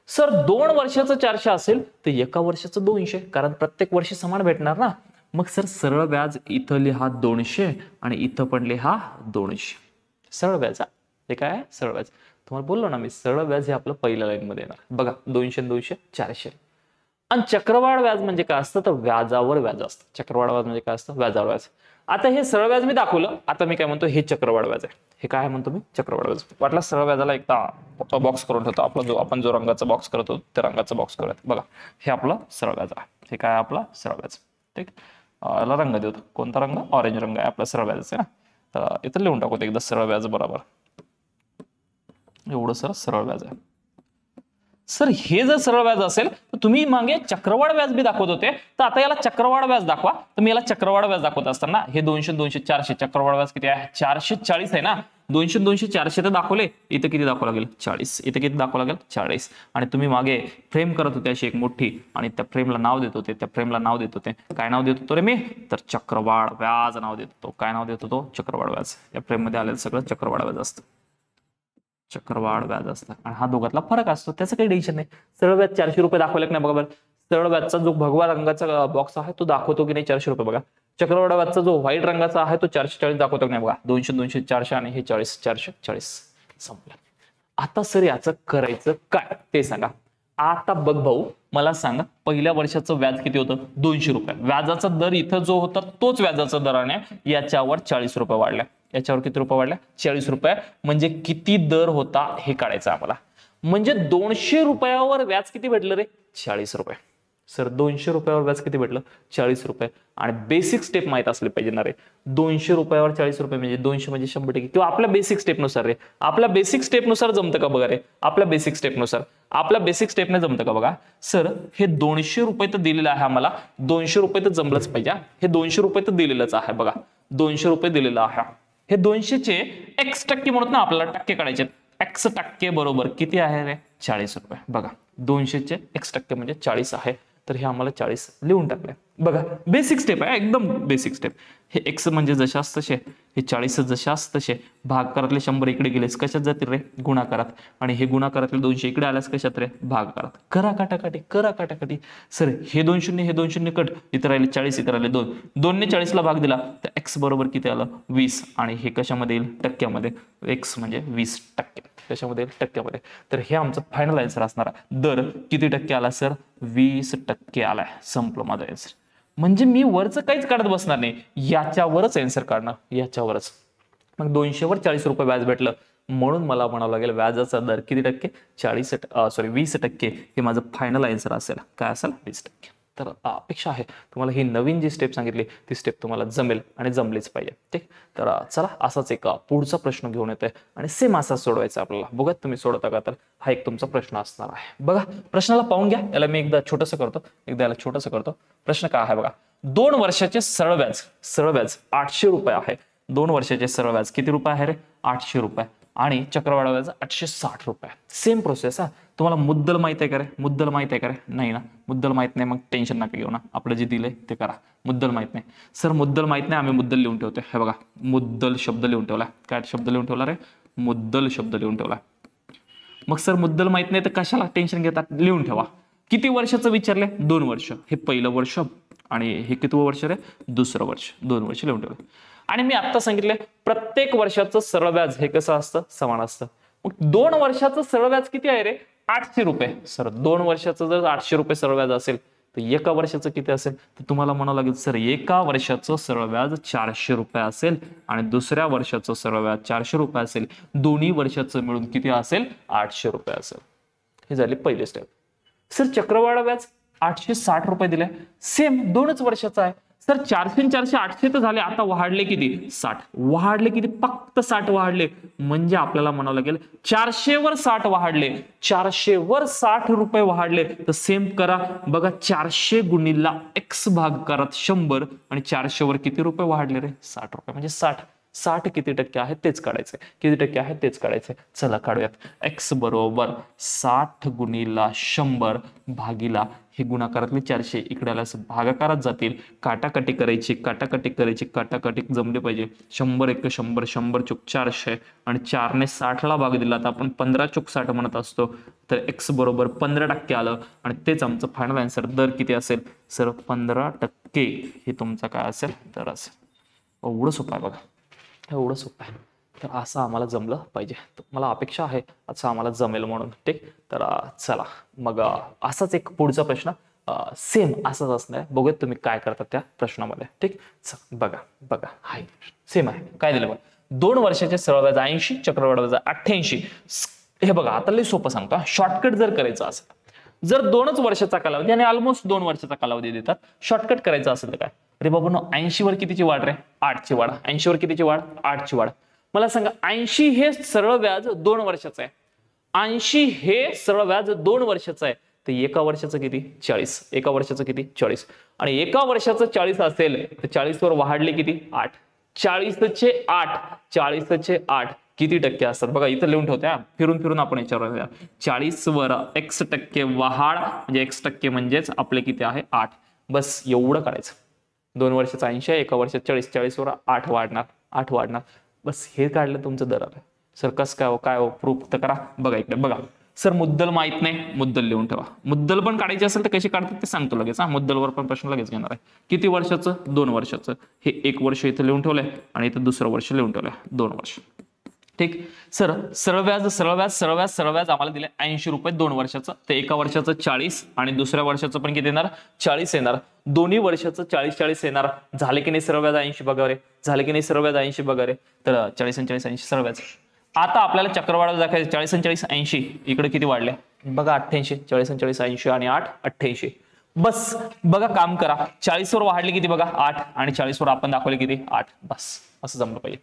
सर 2 वर्षाचं 400 असेल तर एका वर्षाचं 200, कारण प्रत्येक वर्षी समान भेटणार ना. मग सर सरळ व्याज इथं लिहा 200 आणि इथं पण लिहा 200. सरळ व्याज, हे काय आहे? सरळ व्याज. तुम्हाला बोललो ना मी, सरळ व्याज हे आपलं पहिल्या लाईन मध्ये येणार. बघा, 200 200 400. आणि चक्रवाढ व्याज म्हणजे काय असतं? तर व्याजावर व्याज असतं. चक्रवाढ व्याज म्हणजे काय असतं? व्याजावर व्याज. आता हे सरळ व्याज मी दाखवलं, आता मी काय म्हणतो? हे चक्रवाढ व्याज आहे. हे काय म्हणतो मी? चक्रवाढ व्याज. वाटलं सरळ व्याजाला एकदा बॉक्स करून ठेवतो. आपला आपण जो रंगाचा बॉक्स करतो त्या रंगाचा बॉक्स करूयात. बघा, हे आपलं सरळ व्याज आहे. हे काय आपला सरळ व्याज. ठीक, याला रंग देतो. कोणता रंग? ऑरेंज रंग आहे आपला सरळ व्याज आहे ना. तर इथं लिहून टाकू एकदा सरळ व्याज बरोबर. एवढं सरळ व्याज आहे. सर हे जर सरळ व्याज असेल तर तुम्ही मागे चक्रवाढ व्याज बी दाखवत होते, तर आता याला चक्रवाढ व्याज दाखवा. तर मी याला चक्रवाढ व्याज दाखवत असताना हे 200 200 400, चक्रवाढ व्याज किती आहे? 440 आहे ना. 200 200 400 तर दाखवले, इथं किती दाखवा लागेल? 40. इथं किती दाखवा लागेल? 40. आणि तुम्ही मागे फ्रेम करत होते अशी एक मोठी, आणि त्या फ्रेमला नाव देत होते. काय नाव देत होतो रे मी? तर चक्रवाढ व्याज नाव देत होतो. काय नाव देत होतो? चक्रवाढ व्याज. या फ्रेम मध्ये आलेलं सगळं चक्रवाढ व्याज असतं. चक्रवाढ व्याज असतं. आणि हा दोघातला फरक असतो, त्याचं काही टेन्शन नाही. सरळ व्याज 400 रुपये दाखवले की नाही बघा बरं. सरळ व्याजचा जो भगवा रंगाचा बॉक्स आहे तो दाखवतो की नाही 400 रुपये बघा. चक्रवाढ व्याजचा जो व्हाईट रंगाचा आहे तो 440 दाखवतो की नाही बघा. 200 200 400 आणि हे 40 440. संपलं. आता सर याचं करायचं काय ते सांगा. आता बघ भाऊ, मला सांगा, पहिल्या वर्षाचं व्याज किती होतं? 200 रुपये. व्याजाचा दर इथं जो होता तोच व्याजाचा दराने याच्यावर 40 रुपये वाढल्या. याच्यावर किती रुपये वाढल्या? 40 रुपये. म्हणजे किती दर होता हे काढायचं आम्हाला. म्हणजे 200 रुपयावर व्याज किती भेटलं रे? 40 रुपये. सर 200 रुपयावर व्याज किती भेटलं? 40 रुपये. आणि बेसिक स्टेप माहित असले पाहिजे ना रे. 200 रुपयावर 40 रुपये म्हणजे 200 म्हणजे 100%, किंवा आपल्या बेसिक स्टेपनुसार रे. आपल्या बेसिक स्टेपनुसार जमतं का बघा रे. आपल्या बेसिक स्टेपने जमतं का बघा. सर हे 200 रुपये तर दिलेलं आहे आम्हाला. 200 रुपये तर जमलंच पाहिजे. हे 200 रुपये तर दिलेलंच आहे बघा. 200 रुपये दिलेलं आहे. हे 200चे x टक्के म्हणत ना, आपल्याला टक्के काढायचे. x टक्के बरोबर किती आहे रे? 40 रुपये. बघा, 200चे x टक्के म्हणजे 40 आहे. तर हे आम्हाला 40 लिहून टाकले. बघा, बेसिक स्टेप आहे, एकदम बेसिक स्टेप. हे x म्हणजे जशास तसे, हे 40 जशास तसे. भागाकारातले 100 इकडे गेलेस कशात जातील रे? गुणाकारात. आणि हे गुणाकारातले 200 इकडे आल्यास कशात रे? भागाकारात. करा काटाकाटी. सर हे 2 शून्य हे 2 शून्य कट, इथं राहिले 40, इथं राहिले 2. 2 ने 40 ला भाग दिला तर x बरोबर किती आलं? 20. आणि हे कशामध्ये येईल? टक्क्यामध्ये. x म्हणजे 20%. कशामध्ये टक्क्यामध्ये. तर हे आमचं फायनल आन्सर असणार आहे. दर किती टक्के आला सर? 20% आलाय. संपलं माझं आन्सर. म्हणजे मी वरचं काहीच काढत बसणार नाही, याच्यावरच आन्सर काढणार, याच्यावरच. मग 200 वर 40 रुपये व्याज भेटलं, म्हणून मला म्हणावं लागेल व्याजाचा दर किती टक्के? 20% हे माझं फायनल आन्सर असेल. काय असेल? 20%. तर अपेक्षा आहे तुम्हाला ही नवीन जी स्टेप सांगितली ती स्टेप तुम्हाला जमेल आणि जमलीच पाहिजे. ठीक. तर चला असाच एक पुढचा प्रश्न घेऊन येतोय आणि सेम असा सोडवायचा आपल्याला. बघा तुम्ही सोडता का? तर हा एक तुमचा प्रश्न असणार आहे. बघा प्रश्नाला पाहून घ्या. याला मी एकदा छोटंसं करतो. प्रश्न काय आहे बघा. 2 वर्षाचे सरळ व्याज 800 रुपये आहे. 2 वर्षाचे सरळ व्याज किती रुपये आहे रे? 800 रुपये. आणि चक्रवाढ व्याज 860 रुपये. सेम प्रोसेस हा. तुम्हाला मुद्दल माहित आहे का रे? मुद्दल माहित आहे का रे? नाही ना. मुद्दल माहित नाही, मग टेन्शन नका घेऊ ना. आपलं जे दिलंय ते करा. मुद्दल माहित नाही सर, मुद्दल माहित नाही, आम्ही मुद्दल लिहून ठेवतोय. हे बघा मुद्दल शब्द लिहून ठेवला. काय शब्द लिहून ठेवला रे? मुद्दल शब्द लिहून ठेवला. मग सर मुद्दल माहित नाही तर कशाला टेन्शन घेतात? लिहून ठेवा. किती वर्षाचं विचारले? 2 वर्ष. हे पहिलं वर्ष आणि हे कितवं वर्ष रे? दुसरं वर्ष. 2 वर्ष लिहून ठेवलं. आणि मी आता सांगितले प्रत्येक वर्षाचं सरळ व्याज हे कसं असतं? समान असतं. मग 2 वर्षाचं सरळ व्याज किती आहे रे? 800 रुपये. सर 2 वर्षाचं जर 800 रुपये सरळ व्याज असेल तर एका वर्षाचं किती असेल? तर तुम्हाला म्हणावं लागेल सर एका वर्षाचं सरळ व्याज 400 रुपये असेल आणि दुसऱ्या वर्षाचं सरळ व्याज 400 रुपये असेल. दोन्ही वर्षाचं मिळून किती असेल? 800 रुपये असेल. हे झाली पहिली स्टेप. सर चक्रवाढ व्याज 860 रुपये दिले. सेम 2च वर्षाचा आहे. सर 400 400 800 तर झाले. आता वाढले किती? 60. वाढले किती? फक्त 60 वाढले. म्हणजे आपल्याला म्हणावं लागेल 400 वर 60 वाढले. 400 वर 60 रुपये वाढले. तर सेम करा बघा. 400 गुणिला x भाग करत 100 आणि 400 वर किती रुपये वाढले रे? 60 रुपये. म्हणजे 60 किती टक्के आहे तेच काढायचंय. किती टक्के आहे तेच काढायचंय. चला काढूयात. x बरोबर 60 गुणिला 100 भागीला हे गुणाकारातले 400 इकडे आला भागाकारात जातील. काटाकाटी करायची. काटाकाटी जमले पाहिजे. 100 1 100 100 चूक 400 आणि 4 ने 60 ला भाग दिला तर आपण 15 चूक 60 म्हणत असतो. तर x बरोबर 15% आलं आणि तेच आमचं फायनल आन्सर. दर किती असेल सर? 15% हे तुमचा काय असेल? दर असेल. एवढं सोपं आहे बघा. एवढं सोपं आहे. तर असं आम्हाला जमलं पाहिजे. मला अपेक्षा आहे असं आम्हाला जमेल म्हणून. ठीक. तर चला मग असाच एक पुढचा प्रश्न सेम असाच असणार आहे. बघूयात तुम्ही काय करता त्या प्रश्नामध्ये. ठीक. बघा हाय सेम आहे. काय दिलं बघा. 2 वर्षाचे सरळ व्याज 80, चक्रवाढ व्याज 88. हे बघा आता लई सोपं सांगतो. शॉर्टकट जर करायचं असेल, जर 2च वर्षाचा कालावधी आणि ऑलमोस्ट 2 वर्षाचा कालावधी देतात, शॉर्टकट करायचं असेल तर काय? अरे बाबा 80 वर कितीची वाढ रे? 8 ची वाढ. 80 वर कितीची वाढ? 8 ची वाढ. मला सांगा 80 हे सरळ व्याज 2 वर्षाचं आहे. 80 हे सरळ व्याज 2 वर्षाचं आहे. तर एका वर्षाचं किती? 40. एका वर्षाचं किती? 40. आणि एका वर्षाचं 40 असेल तर 40 वर वाढले किती? 8. 40चे 8 किती टक्के असतात? बघा इथं लिहून ठेवते. फिरून आपण याच्यावर 40 वर x% वाढ म्हणजे x% म्हणजेच आपले किती आहे? 8. बस एवढं काढायचं. 2 वर्षाचं 80, एका वर्षात 40. 40 वर 8 वाढणार. बस हे काढलं तुमचं दर आलं. सर कस काय प्रूफ तर करा. बघा इकडे बघा. सर मुद्दल माहित नाही, मुद्दल लिहून ठेवा. मुद्दल पण काढायची असेल तर कशी काढतात ते सांगतो लगेच. मुद्दलवर पण प्रश्न लगेच घेणार आहे. किती वर्षाचं? 2 वर्षाचं. हे 1 वर्ष इथं लिहून ठेवलंय आणि इथं दुसरं वर्ष लिहून ठेवलंय. 2 वर्ष. ठीक. सर सरळ व्याज आम्हाला दिले 80 रुपये 2 वर्षाचं. तर एका वर्षाचं 40 आणि दुसऱ्या वर्षाचं पण किती येणार? 40 येणार. दोन्ही वर्षाचं 40 येणार. झाले की नाही सरळ व्याज 80 बघा रे? झाले की नाही सरळ व्याज 80 बघा रे? तर 40 आणि 40 80 सरळ व्याज. आता आपल्याला चक्रवाढ दाखवायचं. 40 आणि 40 80. इकडे किती वाढले बघा? 88. 40 आणि 40 80 आणि 8 88. बस बघा काम करा. 40 वर वाढले किती बघा? 8 आणि 40 वर आपण दाखवले किती? 8. बस असं जमलं पाहिजे.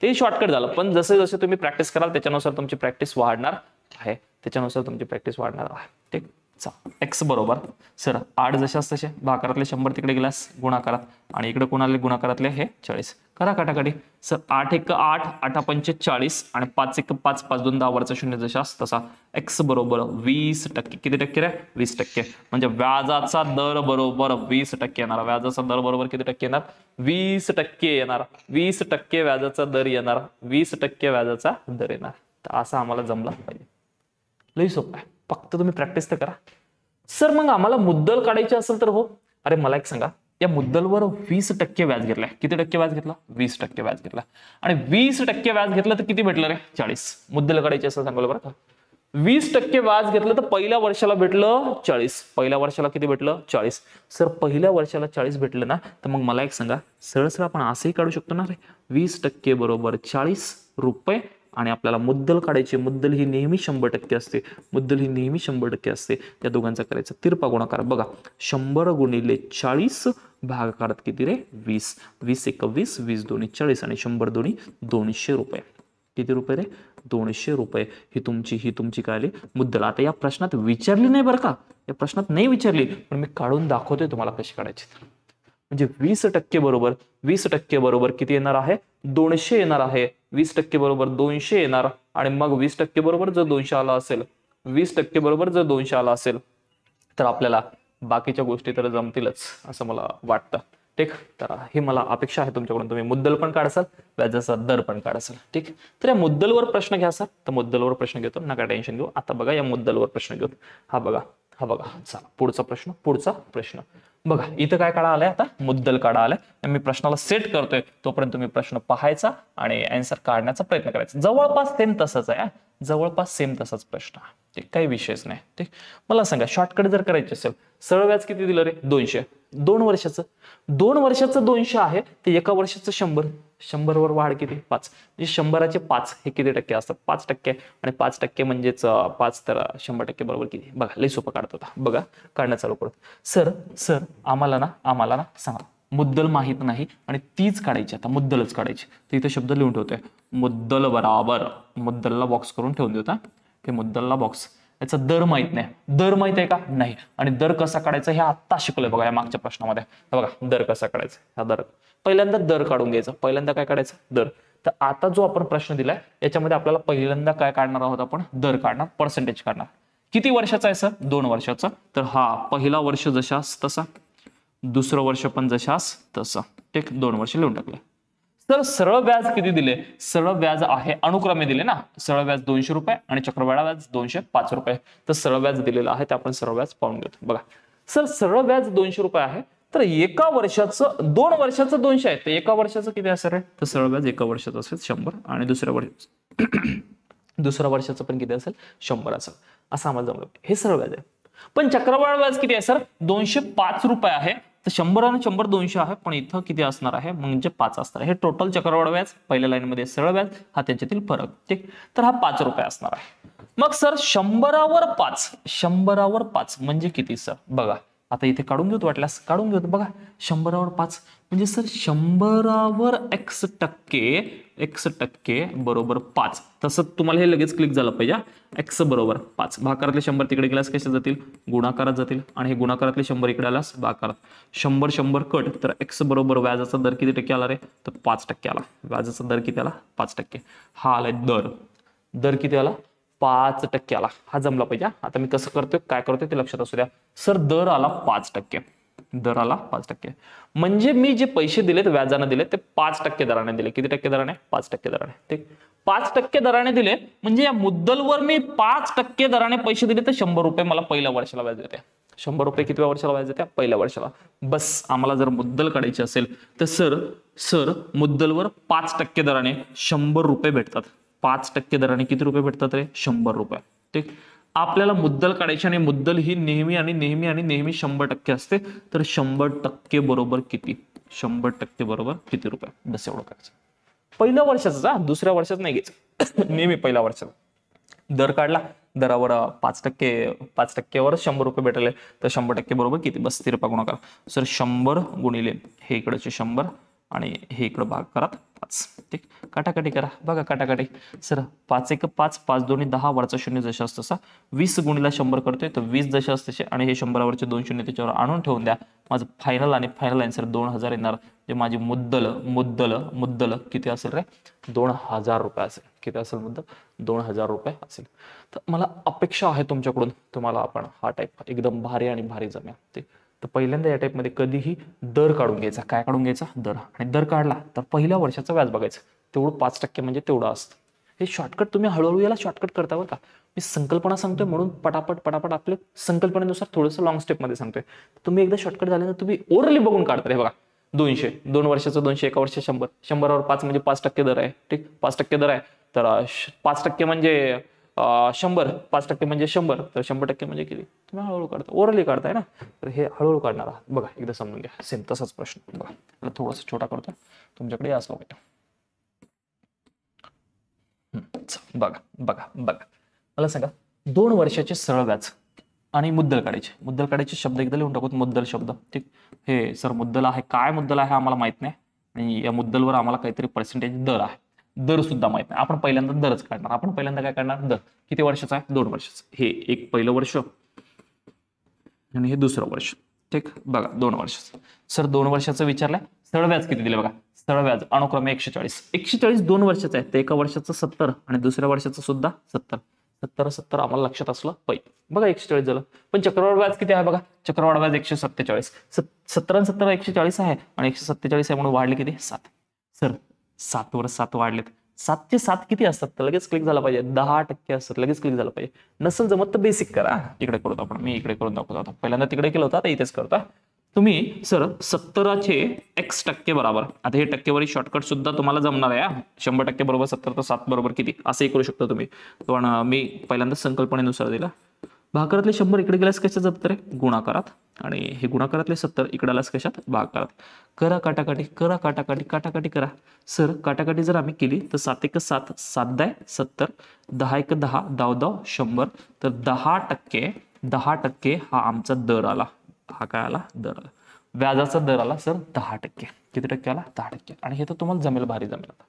ते शॉर्टकट झालं. पण जसे तुम्ही प्रॅक्टिस कराल त्याच्यानुसार तुमची प्रॅक्टिस वाढणार आहे. ठीक. एक्स बरोबर सर 8 जशाच तसे भाकारातले 100 तिकडे गेलास गुणाकारात आणि इकडे कोणाले गुणाकारातले हे 40. करा काटाकाटी. सर 8 1 8 8 5 40 आणि 5 1 5 5 2 10 वरचा 0 जशास तसा. एक्स बरोबर 20%. किती टक्के रे? 20%. म्हणजे व्याजाचा दर बरोबर 20% येणार. व्याजाचा दर बरोबर किती टक्के येणार? 20% येणार. 20% व्याजाचा दर येणार. 20% व्याजाचा दर येणार. तर असं आम्हाला जमलं पाहिजे. लई सोपं आहे. फक्त तुम्ही प्रॅक्टिस तर करा. सर मग आम्हाला मुद्दल काढायची असेल तर हो. अरे मला एक सांगा. या मुद्दलवर 20% व्याज घेतलाय. किती टक्के व्याज घेतला? 20% व्याज घेतला. आणि 20% व्याज घेतलं तर किती भेटलं रे? 40. मुद्दल काढायची असं सांगलं बरं का. 20% व्याज घेतलं तर पहिल्या वर्षाला भेटलं 40. पहिल्या वर्षाला किती भेटलं? 40. सर पहिल्या वर्षाला 40 भेटलं ना, तर मग मला एक सांगा, सरळ सरळ आपण असंही काढू शकतो ना रे, 20% बरोबर 40 रुपये. आणि आपल्याला मुद्दल काढायची. मुद्दल ही नेहमी 100% असते. मुद्दल ही नेहमी 100% असते. त्या दोघांचा करायचा तिरपा गुणाकार. बघा 100 गुणिले 40 भागाकारात किती रे? 20. 20 × 20, 20 × 2 = 40 आणि 100 × 2 = 200 रुपये. किती रुपये रे? 200 रुपये. ही तुमची काय आली? मुद्दल. आता या प्रश्नात विचारली नाही बरं का, या प्रश्नात नाही विचारली, पण मी काढून दाखवतोय तुम्हाला कशी काढायची. म्हणजे 20% बरोबर 20% बरोबर किती येणार आहे? 200 येणार आहे. 20% बरोबर 200 येणार. आणि मग 20% बरोबर जर 200 आला असेल, 20% बरोबर जर 200 आला असेल, तर आपल्याला बाकीच्या गोष्टी तर जमतीलच असं मला वाटतं. ठीक. तर ही मला अपेक्षा आहे तुमच्याकडून, तुम्ही मुद्दल पण काढसाल, व्याजाचा दर पण काढसाल. ठीक. तर या मुद्दलवर प्रश्न घ्या सर. तर मुद्दलवर प्रश्न घेतो, नका टेन्शन घेऊ. आता बघा या मुद्दलवर प्रश्न घेऊ. हा बघा. चला पुढचा प्रश्न. बघा इथं काय काढा आलंय? आता मुद्दल काढा आलाय. मी प्रश्नाला सेट करतोय, तोपर्यंत तुम्ही प्रश्न पाहायचा आणि आन्सर काढण्याचा प्रयत्न करायचा. जवळपास सेम तसंच आहे. जवळपास सेम तसाच प्रश्न. ठीक. काही विषयच नाही. ठीक. मला सांगा, शॉर्टकट जर करायचे असेल, सरळ व्याज किती दिलं रे? 200. 2 वर्षाचं 200 आहे, ते एका वर्षाचं 100. 100 वर वाढ किती? 5. म्हणजे 100चे 5 हे किती टक्के असतात? 5%. आणि 5% म्हणजेच 5 तर 100% बरोबर किती? बघा लई सोपं काढत होता. बघा काढणं चालू करतो. सर आम्हाला ना सांगा, मुद्दल माहित नाही आणि तीच काढायची. आता मुद्दलच काढायची. तर इथे शब्द लिहून ठेवतोय, मुद्दल बराबर. मुद्दलला बॉक्स करून ठेवून देऊ. हे मुद्दलला बॉक्स. याचा दर माहित नाही. दर माहित आहे का? नाही. आणि दर कसा काढायचा हे आता शिकलोय बघा या मागच्या प्रश्नामध्ये. बघा दर कसा काढायचा. हा दर पहिल्यांदा दर काढून घ्यायचा. पहिल्यांदा काय काढायचं? दर. तर आता जो आपण प्रश्न दिलाय याच्यामध्ये आपल्याला पहिल्यांदा काय काढणार आहोत? आपण दर काढणार, पर्सेंटेज काढणार. किती वर्षाचा आहे सर? 2 वर्षाचा. तर हा पहिला वर्ष जशास तसा, दुसरं वर्ष पण जशास तसा. ठीक. 2 वर्ष लिहून टाकले. तर सरळ व्याज किती दिले? सरळ व्याज आहे अनुक्रमे दिले ना. सरळ व्याज 200 रुपये आणि चक्रवाढ व्याज 205 रुपये. तर सरळ व्याज दिलेलं आहे, ते आपण सरळ व्याज पाहून घेतो. बघा सर सरळ व्याज 200 रुपये आहे, तर एका वर्षाचं 2 वर्षाचं 200 आहे, तर एका वर्षाचं किती असेल रे? तर सरळ व्याज एका वर्षाचं असेल 100 आणि दुसऱ्या वर्षाचं पण किती असेल? 100 असेल. असं आम्हाला जमलं. हे सरळ व्याज आहे. पण चक्रवाढ व्याज किती आहे सर? 205 रुपये आहे. तर 100 आणि 100 200 आहे, पण इथं किती असणार आहे? म्हणजे 5 असणार आहे. हे टोटल चक्रवाढ व्याज. पहिल्या लाईन मध्ये सरळ व्याज, हा त्यांच्यातील फरक. ठीक. तर हा 5 रुपये असणार आहे. मग सर 100 वर 5 म्हणजे किती सर? बघा आता इथे काढून घेऊ, वाटल्यास काढून घेऊ. बघा 100 वर 5 म्हणजे सर 100 वर x% बरोबर 5. तसं तुम्हाला हे लगेच क्लिक झालं पाहिजे. x बरोबर 5. भागाकारातले 100 तिकडे गेल्यास कसे जातील? गुणाकारात जातील. आणि हे गुणाकारातले 100 इकडे आल्यास भागाकारात. 100 कट. तर x बरोबर व्याजाचा दर किती टक्के आला रे? तर 5% आला. व्याजाचा दर किती आला? 5%. हा आलाय दर किती आला? 5% आला. हा जमला पाहिजे. आता मी कसं करतोय, काय करतोय ते लक्षात असू द्या. सर दर आला 5%. दर आला 5%. म्हणजे मी जे पैसे दिलेत व्याजाने दिले ते 5% दराने दिले. किती टक्के दराने? 5% दराने. ठीक. 5% दराने दिले म्हणजे या मुद्दलवर मी 5% दराने पैसे दिले, तर 100 रुपये मला पहिल्या वर्षाला व्याज देते. 100 रुपये किती वर्षाला व्याज देते? पहिल्या वर्षाला. बस आम्हाला जर मुद्दल काढायची असेल तर सर मुद्दलवर 5% दराने 100 रुपये भेटतात. 5% दराने किती रुपये भेटतात रे? 100 रुपये. ठीक. आपल्याला मुद्दल काढायची आणि मुद्दल ही नेहमी 100% असते. तर 100% बरोबर किती? 100% बरोबर किती रुपये? बस एवढं करायचं. पहिल्या वर्षाचा, दुसऱ्या वर्षाचं नाही घ्यायचं. नेहमी पहिल्या वर्षाचा दर काढला. दरावर 5% वर 100 रुपये भेटले, तर 100% बरोबर किती? बस तिरपा गुणाकार. सर 100 गुणिले हे इकडचे 100 आणि हे इकडं भागाकारात 5. ठीक. काटाकाटी करा. बघा काटाकाटी. सर 5 1 5, 5 2 10, वरचा शून्य जशास तसा. 20 गुणिले 100 करतोय, तर 20 जशास तसे आणि हे 100 वरचे 2 शून्य त्याच्यावर आणून ठेवून द्या. माझं फायनल आन्सर 2000 येणार. जे माझी मुद्दल किती असेल रे? 2000 रुपये असेल. किती असेल मुद्दल? 2000 रुपये असेल. तर मला अपेक्षा आहे तुमच्याकडून, तुम्हाला आपण हा टाईप एकदम भारी जमेल. ठीक. तर पहिल्यांदा या टाईपमध्ये कधीही दर काढून घ्यायचा. काय काढून घ्यायचा? दर. आणि दर काढला तर पहिल्या वर्षाचं व्याज बघायचं. तेवढं 5% म्हणजे तेवढं असतं. हे शॉर्टकट तुम्ही हळूहळू याला शॉर्टकट करता बरं का. मी संकल्पना सांगतोय म्हणून पटापट आपले संकल्पनेनुसार थोडंसं लॉंग स्टेपमध्ये सांगतोय. तुम्ही एकदा शॉर्टकट झाले ना तुम्ही ओरली बघून काढता. हे बघा 200, 2 वर्षाचं 200, 1 वर्ष 100, 100वर 5 म्हणजे 5% दर आहे. ठीक, 5% दर आहे तर 5% म्हणजे 100, 5% म्हणजे 100, तर 100% म्हणजे किती तुम्ही हळूहळू काढता, ओरली काढताय ना. तर हे हळूहळू काढणार आहात. बघा एकदा समजून घ्या. सेम तसाच प्रश्न बघा, थोडासा छोटा करतो तुमच्याकडे असला पाहिजे. बघा बघा बघा मला सांगा 2 वर्षाचे सरळ व्याज आणि मुद्दल काढायचे शब्द एकदा लिहून टाकूत. मुद्दल शब्द. ठीक, हे सर मुद्दल आहे, काय मुद्दल आहे आम्हाला माहित नाही आणि या मुद्दलवर आम्हाला काहीतरी पर्सेंटेज दर आहे, दर सुद्धा माहित नाही. आपण पहिल्यांदा दरच काढणार. आपण पहिल्यांदा काय काढणार, दर. किती वर्षाचा आहे, 2 वर्षाचं. हे एक पहिलं वर्ष आणि हे दुसरं वर्ष. ठीक, बघा 2 वर्षाचं. सर 2 वर्षाचं विचारलंय, सरळ व्याज किती दिले बघा. सरळ व्याज अनुक्रमे 140 2 वर्षाचं आहे, ते एका वर्षाचं 70 आणि दुसऱ्या वर्षाचं सुद्धा 70 आम्हाला लक्षात असलं पाहिजे. बघा 140 झालं. पण चक्रवाढ व्याज किती आहे बघा, चक्रवाढ व्याज 147. 70 आणि 70 140 आहे आणि 147 आहे म्हणून वाढले किती 7. सर 7 वर 7 वाढलेत. 7 चे 7 किती असतात तर लगेच क्लिक झाला पाहिजे. 10% असतात, लगेच क्लिक झालं पाहिजे. नसेल जमत तर बेसिक करा. इकडे करतो आपण, मी इकडे करून दाखवतो. आता पहिल्यांदा तिकडे केलं होतं, आता इथेच करतो. तुम्ही सर 70चे x% बरोबर, आता हे टक्केवारी शॉर्टकट सुद्धा तुम्हाला जमणार आहे. 100% बरोबर 70 तर 7 बरोबर किती असंही करू शकता तुम्ही. पण मी पहिल्यांदा संकल्पनेनुसार दिला. भागाकारातले 100 इकडे गेल्यास कशात जातात रे, गुणाकारात. आणि हे गुणाकारातले 70 इकडे आल्यास कशात, भागाकारात. करा काटाकाटी करा. सर काटाकाटी जर आम्ही केली तर 7 1 7, 7 10 70, 10 1 10, 10 10 100. तर 10% हा आमचा दर आला. हा काय आला, दर आला. व्याजाचा दर आला सर 10%. किती टक्के आला, 10%. आणि हे तर तुम्हाला जमेल, भारी जमेल. आता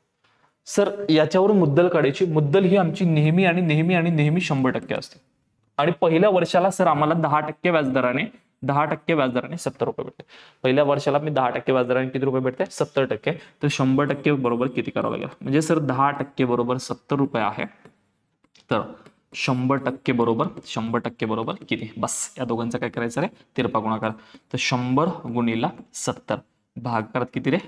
सर याच्यावरून मुद्दल काढायची. मुद्दल ही आमची नेहमी 100% असते. आणि पहिल्या वर्षाला सर आम्हाला 10% व्याजदराने 70 रुपये भेटते. पहिल्या वर्षाला मी 10% व्याजदराने किती रुपये भेटते, 70%. तर 100% बरोबर किती करावं लागेल, म्हणजे सर 10% बरोबर 70 रुपये आहे. तर 100% बरोबर किती, बस या दोघांचा काय करायचं रे, तिरपा गुणाकार. तर 100 गुणिला 70 भागाकारात किती रे,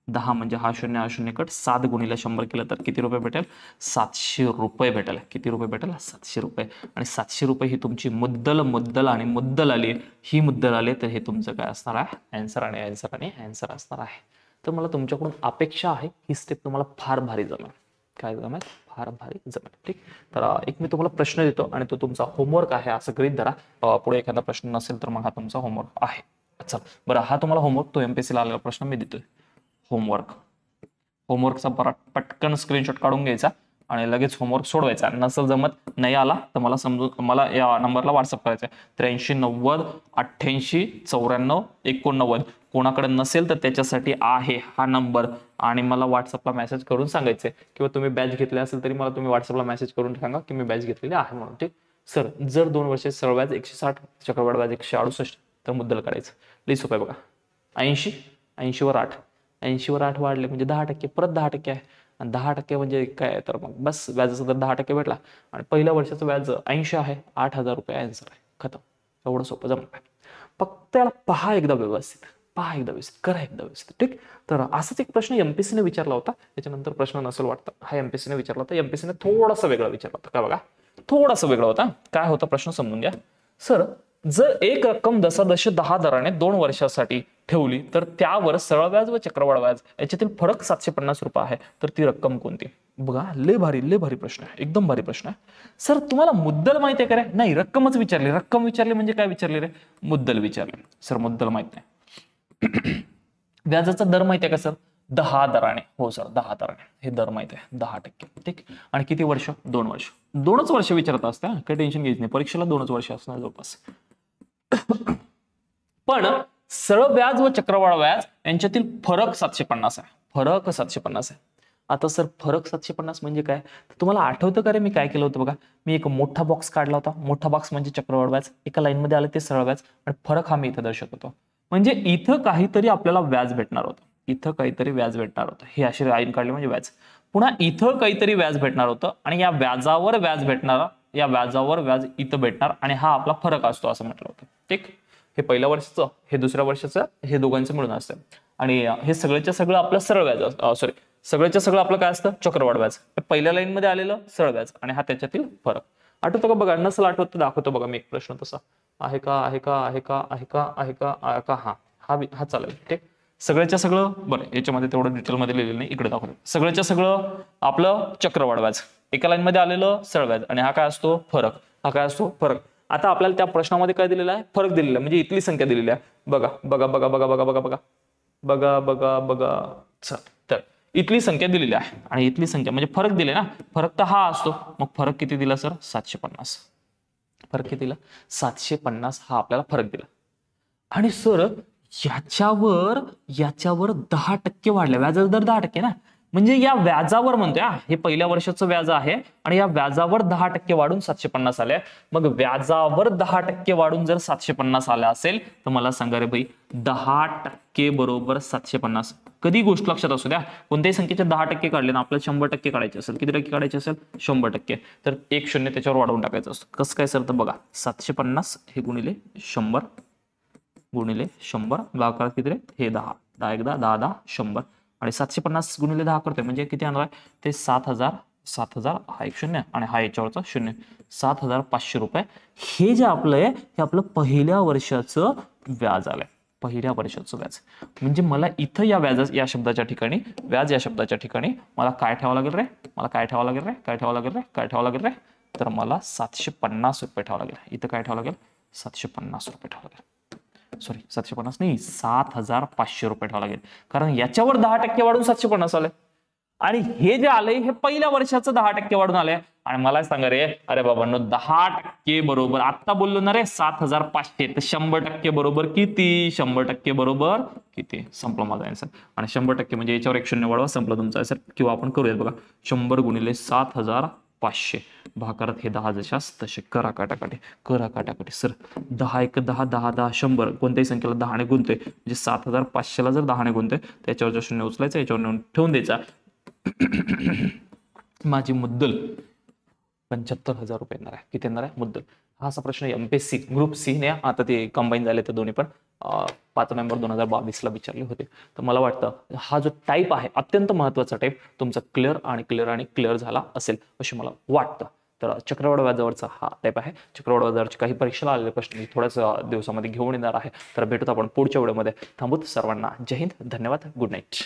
10 म्हणजे हा शून्य हा शून्य कट. 7 गुणिला 100 केलं तर किती रुपये भेटेल, 700 रुपये भेटेल. किती रुपये भेटेल, 700 रुपये. आणि 700 रुपये ही तुमची मुद्दल आणि मुद्दल आली, ही मुद्दल आली तर हे तुमचं काय असणार आहे, आन्सर आणि आन्सर असणार आहे. तर मला तुमच्याकडून अपेक्षा आहे ही स्टेप तुम्हाला फार भारी जमेल. काय जमेल, फार भारी जमेल. ठीक, तर एक मी तुम्हाला प्रश्न देतो आणि तो तुमचा होमवर्क आहे असं गृहीत धरा. पुढे एखादा प्रश्न नसेल तर मग हा तुमचा होमवर्क आहे. चल बरं, हा तुम्हाला होमवर्क, तो MPSCला आलेला प्रश्न मी देतोय. होमवर्कचा पटकन स्क्रीनशॉट काढून घ्यायचा आणि लगेच होमवर्क सोडवायचा. नसेल जमत, नाही आला तर मला या नंबरला व्हॉट्सअप करायचा. 83 90 88 94 89. कोणाकडे नसेल तर त्याच्यासाठी आहे हा नंबर आणि मला व्हॉट्सअपला मेसेज करून सांगायचे, किंवा तुम्ही बॅच घेतले असेल तरी मला तुम्ही व्हॉट्सअपला मेसेज करून सांगा की मी बॅच घेतलेली आहे म्हणून. ठीक, सर जर 2 वर्षे सरळ व्याज 160, चक्रवाढ व्याज 168 तर मुद्दल काढायचं. लई सोपं आहे बघा. 80 वर 8 वाढले म्हणजे 10%, परत 10% आहे. आणि 10% म्हणजे काय, तर मग बस व्याजाचा दर 10% भेटला. आणि पहिल्या वर्षाचं व्याज 80 आहे, 8,000 रुपये आन्सर आहे, खतम. एवढं सोपं जमलं. फक्त त्याला पहा एकदा व्यवस्थित, करा एकदा व्यवस्थित. ठीक, तर असाच एक प्रश्न MPSCने विचारला होता. त्याच्यानंतर प्रश्न नसेल वाटतं, हा MPSCने विचारला होता. MPSCने थोडासा वेगळा विचारला होता. का बघा, थोडासा वेगळा होता. काय होता प्रश्न समजून घ्या. सर जर एक रक्कम 10 दराने 2 वर्षासाठी ठेवली तर त्यावर सरळ व्याज व चक्रवाढ व्याज याच्यातील फरक 750 रुपये आहे, तर ती रक्कम कोणती. बघा लय भारी प्रश्न आहे, एकदम भारी प्रश्न आहे. सर तुम्हाला मुद्दल माहिती आहे का रे, नाही रक्कमच विचारली. रक्कम विचारली म्हणजे काय विचारली रे, मुद्दल विचारली. सर मुद्दल माहित नाही. व्याजाचा दर माहिती आहे का सर, 10 दराने. हो सर 10 दराने, हे दर माहिती आहे 10%. ठीक, आणि किती वर्ष, 2 वर्ष. 2च वर्ष विचारत असते, काही टेन्शन घ्यायचं नाही, परीक्षेला 2च वर्ष असणार जवळपास. पण सरळ व्याज व चक्रवाढ व्याज यांच्यातील फरक 750 आहे. फरक 750 आहे. आता सर फरक 750 म्हणजे काय, तुम्हाला आठवतं का रे मी काय केलं होतं बघा. मी एक मोठा बॉक्स काढला होता. मोठा बॉक्स म्हणजे चक्रवाढ व्याज, एका लाईन मध्ये आलं ते सरळ व्याज, आणि फरक हा मी इथं दर्शवत होतो. म्हणजे इथं काहीतरी आपल्याला व्याज भेटणार होतं, हे अशी लाईन काढली म्हणजे व्याज. पुन्हा इथं काहीतरी व्याज भेटणार होतं आणि या व्याजावर व्याज इथं भेटणार, आणि हा आपला फरक असतो असं म्हटलं होतं. ठीक, हे पहिल्या वर्षाचं, हे दुसऱ्या वर्षाचं, हे दोघांचं मिळून असतं. आणि हे सगळ्याच्या सगळं आपलं सरळ व्याज, सगळ्याच्या सगळं आपलं काय असतं चक्रवाढ व्याज. पहिल्या लाईन मध्ये आलेलं सरळ व्याज आणि हा त्याच्यातील फरक. आठवतो का बघा, नसल आठवत तर दाखवतो बघा मी एक प्रश्न तसा. आहे का आहे का आहे का आहे का आहे का आहे का हा हा चालेल ठीक. सगळ्याच्या सगळं बरं, याच्यामध्ये तेवढं डिटेलमध्ये लिहिलेलं नाही, इकडे दाखवतो. सगळ्याच्या सगळं आपलं चक्रवाढ व्याज, एका लाईन मध्ये आलेलं सरळ व्याज आणि हा काय असतो फरक. हा काय असतो फरक. आता आपल्याला त्या प्रश्नामध्ये काय दिलेलं आहे फरक दिलेला आहे, म्हणजे इथली संख्या दिलेली आहे. बघा बघा बघा बघा बघा बघा बघा बघा बघा बघा चल, तर इथली संख्या दिलेली आहे आणि इथली संख्या म्हणजे फरक दिले ना, फरक तर हा असतो. मग फरक किती दिला सर 750. फरक किती दिला 750 हा आपल्याला फरक दिला. आणि सर याच्यावर 10% वाढलं, व्याजाचा दर 10% ना, म्हणजे या व्याजावर म्हणतोय हे पहिल्या वर्षाचं व्याज आहे आणि या व्याजावर 10% वाढून 750 आले. मग व्याजावर 10% वाढून जर 750 आला असेल तर मला सांगा रे भाई 10% बरोबर 750. कधी गोष्ट लक्षात असू द्या, कोणत्याही संख्येचे 10% काढले ना आपल्याला 100% काढायचे असेल, किती टक्के काढायचे असेल 100%, तर एक शून्य त्याच्यावर वाढवून टाकायचं असतं. कसं काय सर, तर बघा 750 हे गुणिले 100 गुणिले 100 भागाकार किती रे हे 10 10 एकदा 10 10 100 आणि 750 गुणिले 10 करतोय म्हणजे किती आणणार आहे ते 7000 हा एक शून्य आणि हा याच्यावरचा शून्य 7500 रुपये. हे जे आपलं आहे हे आपलं पहिल्या वर्षाचं व्याज आलंय. पहिल्या वर्षाचं व्याज म्हणजे मला इथं या व्याज या शब्दाच्या ठिकाणी व्याज या शब्दाच्या ठिकाणी मला काय ठेवावं लागेल रे, मला काय ठेवावं लागेल रे, काय ठेवावं लागेल रे, काय ठेवावं लागेल रे, तर मला 750 रुपये ठेवावं लागेल. इथं काय ठेवावं लागेल 750 रुपये ठेवावं लागेल. सॉरी 750 नाही 7500 रुपये ठेवावं लागेल, कारण याच्यावर 10% वाढून 750 आले आणि हे जे आले हे पहिल्या वर्षाचं 10% वाढून आले. आणि मला सांगा रे, अरे बाबांनो 10% बरोबर आता बोललो ना रे 7500, तर 100% बरोबर किती, 100% बरोबर किती, संपला माझा आन्सर. आणि 100% म्हणजे याच्यावर एक शून्य वाढवा, संपला तुमचा आन्सर. किंवा आपण करूयात बघा 100 गुणिले 7500 भागाकारात हे 10 जशास तसे करा काटाकाटी सर 10 1 10 10 10 100 कोणत्याही संख्येला 10 ने गुणतोय म्हणजे 7500 ला जर 10 ने गुणतोय त्याच्यावरच्या शून्य उचलायचं, याच्यावर नेऊन ठेवून द्यायचा. माझी मुद्दल 75,000 रुपये येणार आहे. किती येणार आहे मुद्दल. हा असा प्रश्न एमपीएससी ग्रुप सी ने आता ते कंबाईन झाले तर दोन्ही पण 5 नोव्हेंबर 2022 ला विचारले होते. तर मला वाटतं हा जो टाईप आहे अत्यंत महत्वाचा टाईप तुमचा क्लिअर झाला असेल असे मला वाटतं. तर चक्रवाढ व्याजावरचा हा टाईप आहे. चक्रवाढ व्याजावरची काही परीक्षेला आलेले प्रश्न मी थोड्याच दिवसामध्ये घेऊन येणार आहे. तर भेटूत आपण पुढच्या व्हिडिओमध्ये. थांबूत सर्वांना जय हिंद, धन्यवाद, गुड नाईट.